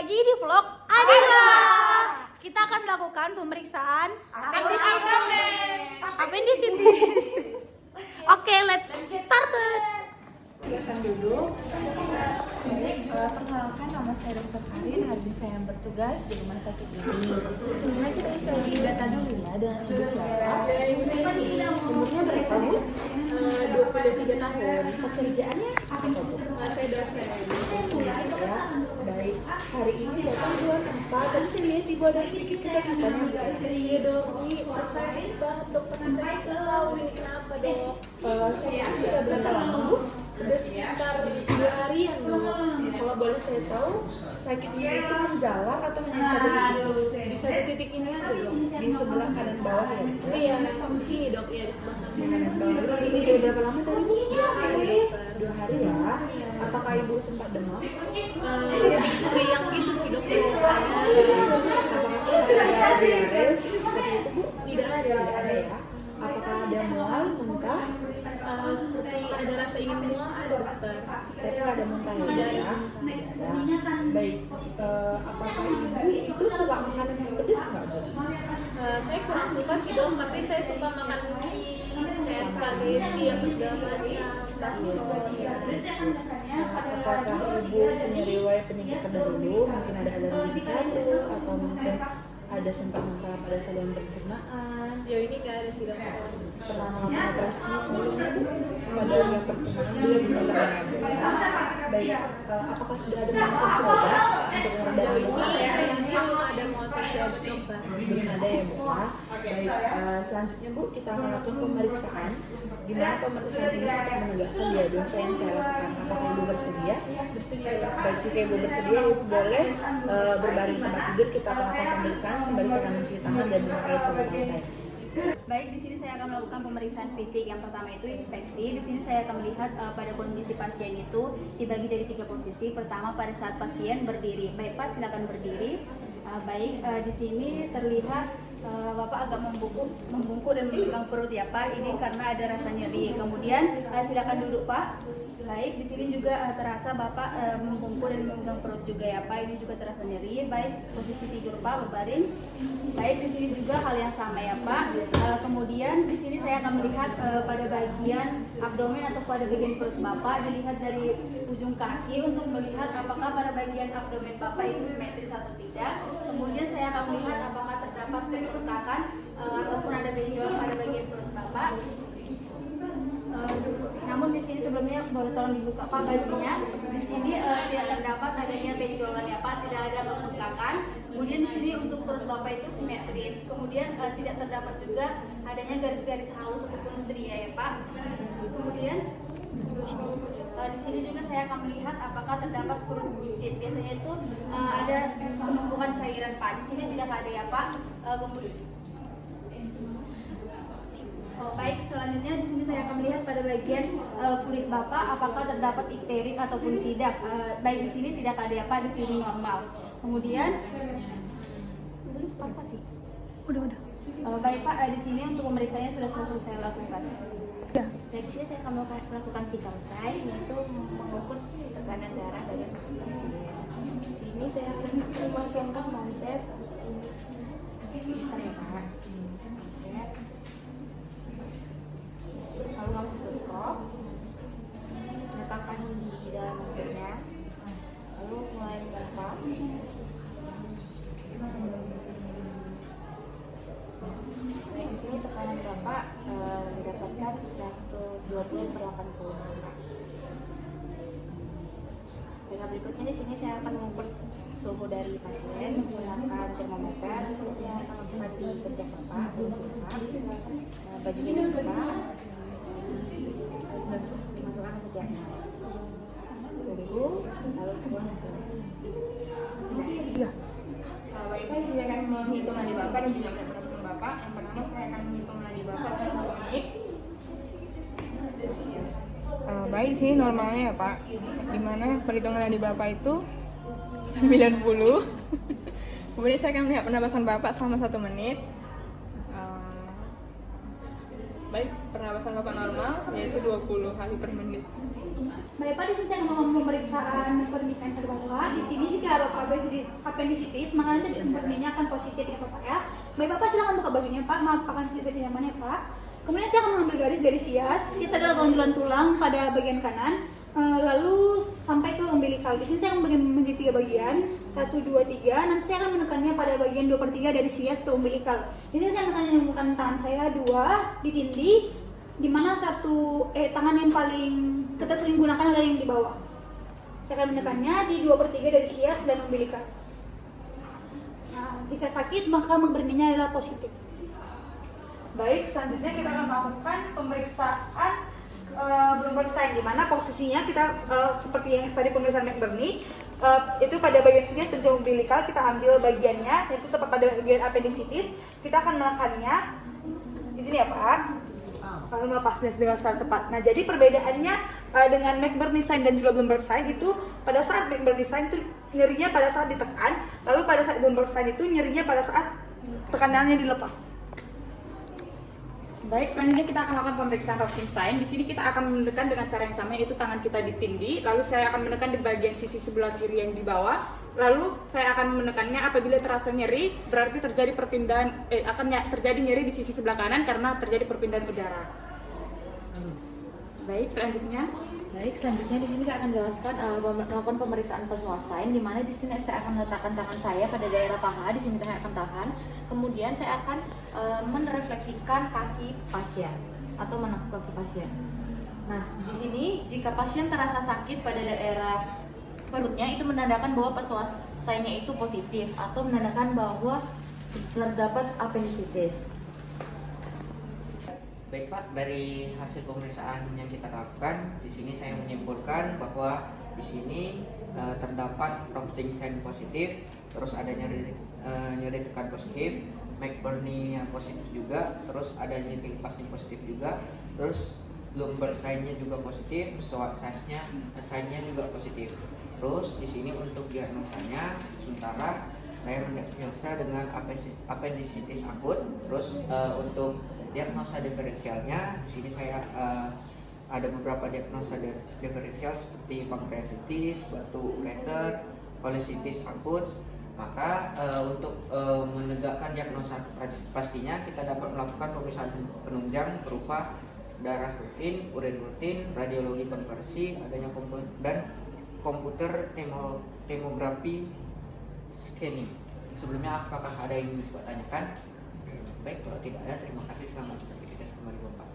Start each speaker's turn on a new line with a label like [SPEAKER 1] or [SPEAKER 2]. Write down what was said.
[SPEAKER 1] lagi di vlog Adila. Kita akan melakukan pemeriksaan appendicitis. Oke, let's start.
[SPEAKER 2] Silakan duduk. Perkenalkan, nama saya Dr. Karin. Hari ini saya yang bertugas di rumah sakit ini. Sebelumnya kita bisa data dulu ya dengan ibu siapa. Umurnya berapa, Bu?
[SPEAKER 3] 23 tahun.
[SPEAKER 2] Pekerjaannya apa, Bu?
[SPEAKER 3] Saya dosen.
[SPEAKER 2] Ya, baik. Hari ini datang bulan 4. Tadi saya lihat ibu ada sedikit kesakitan ya, Bu.
[SPEAKER 3] Iya dok, ini saya sakit banget dok. Karena saya nggak tahu ini kenapa dok.
[SPEAKER 2] Saya sudah berapa lama, Bu?
[SPEAKER 3] Udah sekitar 2 harian dok.
[SPEAKER 2] Kalau boleh saya tahu, sakitnya itu menjalar atau hanya satu titik?
[SPEAKER 3] Di satu titik ini aja dok.
[SPEAKER 2] Di sebelah kanan bawah ya, Bu?
[SPEAKER 3] Iya, di sini dok, ya di sebelah kanan.
[SPEAKER 2] Di kanan bawah. Terus itu sudah berapa lama tadi, Bu?
[SPEAKER 3] 2 hari dokter.
[SPEAKER 2] 2 hari ya. Apakah ibu sempat demam?
[SPEAKER 3] Sedikit meriang gitu sih dok dari saya.
[SPEAKER 2] Apakah sempat ada diare seperti itu, Bu?
[SPEAKER 3] Tidak ada.
[SPEAKER 2] Tidak ada ya. Apakah ada mual, muntah?
[SPEAKER 3] Seperti ada rasa ingin mual ada dokter.
[SPEAKER 2] Tapi nggak ada muntah ya?
[SPEAKER 3] Tidak ada.
[SPEAKER 2] Tidak ada. Baik. Apakah ibu itu suka makanan yang pedas nggak, Bu?
[SPEAKER 3] Saya kurang suka sih dok, tapi saya suka makan mie, kayak spaghetti apa segala macam. Bakso.
[SPEAKER 2] Apakah ibu punya riwayat penyakit terdahulu? Mungkin ada alergi jantung atau mungkin ada sempat masalah pada saluran pencernaan?
[SPEAKER 3] Sejauh ini nggak ada sih dokter.
[SPEAKER 2] Pernah melakukan operasi sebelumnya, Bu? Pada saluran pencernaan juga belum pernah ada. Baik, apakah sudah ada konsumsi obat untuk
[SPEAKER 3] Sejauh ini
[SPEAKER 2] meredakan
[SPEAKER 3] yang belum ada konsumsi obat dokter.
[SPEAKER 2] belum ada ya, Bu? Baik, selanjutnya Bu kita akan lakukan pemeriksaan. Gimana pemeriksaan ini untuk menegakkan diagnosa yang saya lakukan? Apakah ibu bersedia?
[SPEAKER 3] Bersedia dok.
[SPEAKER 2] Baik, jika ibu bersedia, ibu boleh berbaring tempat tidur. Kita akan lakukan pemeriksaan sembari saya akan mencuci tangan dan memakai sabun tangan saya.
[SPEAKER 1] Baik, di sini saya akan melakukan pemeriksaan fisik. Yang pertama itu inspeksi. Di sini saya akan melihat pada kondisi pasien itu dibagi jadi 3 posisi. Pertama pada saat pasien berdiri. Baik Pak, silakan berdiri. Baik, di sini terlihat Bapak agak membungkuk dan memegang perut ya Pak. Ini karena ada rasa nyeri. Kemudian silakan duduk Pak. Baik, di sini juga terasa Bapak membungkuk dan memegang perut juga ya Pak. Ini juga terasa nyeri. Baik, posisi tidur Pak, berbaring. Baik, di sini juga hal yang sama ya Pak. Kemudian di sini saya akan melihat pada bagian abdomen atau pada bagian perut Bapak, dilihat dari ujung kaki untuk melihat apakah pada bagian abdomen Bapak itu simetris atau tidak. Kemudian saya akan melihat apakah terdapat bengkakan ataupun ada benjolan pada bagian perut Bapak. Namun di sini sebelumnya boleh tolong dibuka Pak bajunya. Di sini tidak terdapat adanya benjolan ya Pak, tidak ada bengkakan. Kemudian di sini untuk perut Bapak itu simetris. Kemudian tidak terdapat juga adanya garis-garis halus ataupun stria ya Pak. Kemudian di sini juga saya akan melihat apakah terdapat perut buncit. Biasanya itu ada penumpukan cairan Pak. Di sini tidak ada ya Pak. Kemudian baik, selanjutnya di sini saya akan melihat pada bagian kulit Bapak apakah terdapat ikterik ataupun tidak. Baik, di sini tidak ada ya Pak, di sini normal. Kemudian apa sih? Udah. Baik Pak, di sini untuk pemeriksaannya sudah selesai saya lakukan.
[SPEAKER 2] Ya.
[SPEAKER 1] Baik, di sini saya akan melakukan vital sign, yaitu mengukur tekanan darah dari pasien. Di sini saya akan memasangkan manset. Bentar ya Pak. Lalu masuk stetoskop, letakkan di dalam mansetnya, lalu mulai memompa. Baik, di sini tekanan Bapak didapatkan 120/80. Baik, berikutnya di sini saya akan mengukur suhu dari pasien menggunakan termometer. Di sini saya akan lakukan di ketiak Bapak, bajunya dibuka, dimasukkan ke ketiaknya. Tunggu, lalu keluar hasilnya.
[SPEAKER 2] Iya.
[SPEAKER 4] Baik, di sini akan menghitung nadi Bapak dan juga melihat perhitungan Bapak. Yang pertama saya akan menghitung nadi Bapak selama 1 menit. Baik, di sini normalnya ya Pak. Dimana perhitungan nadi Bapak itu 90. Kemudian saya akan melihat pernapasan Bapak selama 1 menit. Baik, pernapasan Bapak normal yaitu 20 kali per menit.
[SPEAKER 1] Baik Pak, di sini saya akan melakukan pemeriksaan kondisi Bapak. Di sini jika Bapak appendicitis, maka nanti murninya akan positif ya Bapak ya. Baik Bapak silakan buka bajunya Pak, maaf akan sedikit nyaman ya Pak. Kemudian saya akan mengambil garis dari sias adalah tonjolan tulang pada bagian kanan, lalu sampai ke umbilikal. Di sini saya akan bagi menjadi 3 bagian, 1, 2, 3. Nanti saya akan menekannya pada bagian 2/3 dari sias ke umbilikal. Di sini saya akan menekan tangan saya 2 di tindi, di mana tangan yang paling kita sering gunakan adalah yang di bawah. Saya akan menekannya di 2/3 dari sias dan umbilikal. Nah, jika sakit maka memberninya adalah positif. Baik, selanjutnya kita akan melakukan pemeriksaan Bloomberg sign, di mana posisinya kita seperti yang tadi pemeriksaan McBurney, itu pada bagian sias dan umbilikal kita ambil bagiannya, itu tepat pada bagian appendicitis. Kita akan menekannya di sini ya Pak, lalu melepasnya dengan secara cepat. Nah, jadi perbedaannya dengan McBurney sign dan juga Bloomberg sign itu, pada saat McBurney sign itu nyerinya pada saat ditekan, lalu pada saat Bloomberg sign itu nyerinya pada saat tekanannya dilepas.
[SPEAKER 2] Baik, selanjutnya kita akan lakukan pemeriksaan Rovsing sign. Di sini kita akan menekan dengan cara yang sama, yaitu tangan kita ditindih, lalu saya akan menekan di bagian sisi sebelah kiri yang di bawah. Lalu saya akan menekannya apabila terasa nyeri, berarti terjadi terjadi nyeri di sisi sebelah kanan karena terjadi perpindahan udara. Baik, selanjutnya
[SPEAKER 5] di sini saya akan jelaskan melakukan pemeriksaan Passoas sign, di mana di sini saya akan meletakkan tangan saya pada daerah paha. Di sini saya akan tahan. Kemudian saya akan merefleksikan kaki pasien atau menekuk kaki pasien. Nah, di sini jika pasien terasa sakit pada daerah perutnya, itu menandakan bahwa Passoas sign-nya itu positif atau menandakan bahwa terdapat appendicitis.
[SPEAKER 6] Baik Pak, dari hasil pemeriksaan yang kita lakukan, di sini saya menyimpulkan bahwa di sini terdapat Rovsing sign positif, terus ada nyeri tekan positif, McBurney yang positif juga, terus ada nyeri lepasnya positif juga, terus Bloomberg sign-nya juga positif, Passoas sign-nya juga positif. Terus di sini untuk diagnosanya, sementara saya mendiagnosa dengan appendicitis akut. Terus untuk diagnosa diferensialnya, di sini saya ada beberapa diagnosa diferensial seperti pankreasitis, batu ureter, kolesitis akut. Maka untuk menegakkan diagnosa pastinya, kita dapat melakukan pemeriksaan penunjang berupa darah rutin, urin rutin, radiologi konversi, adanya komputer tomografi scanning. Sebelumnya apakah ada yang ingin Bapak tanyakan? Baik, kalau tidak ada, terima kasih. Selamat beraktivitas kembali Bapak.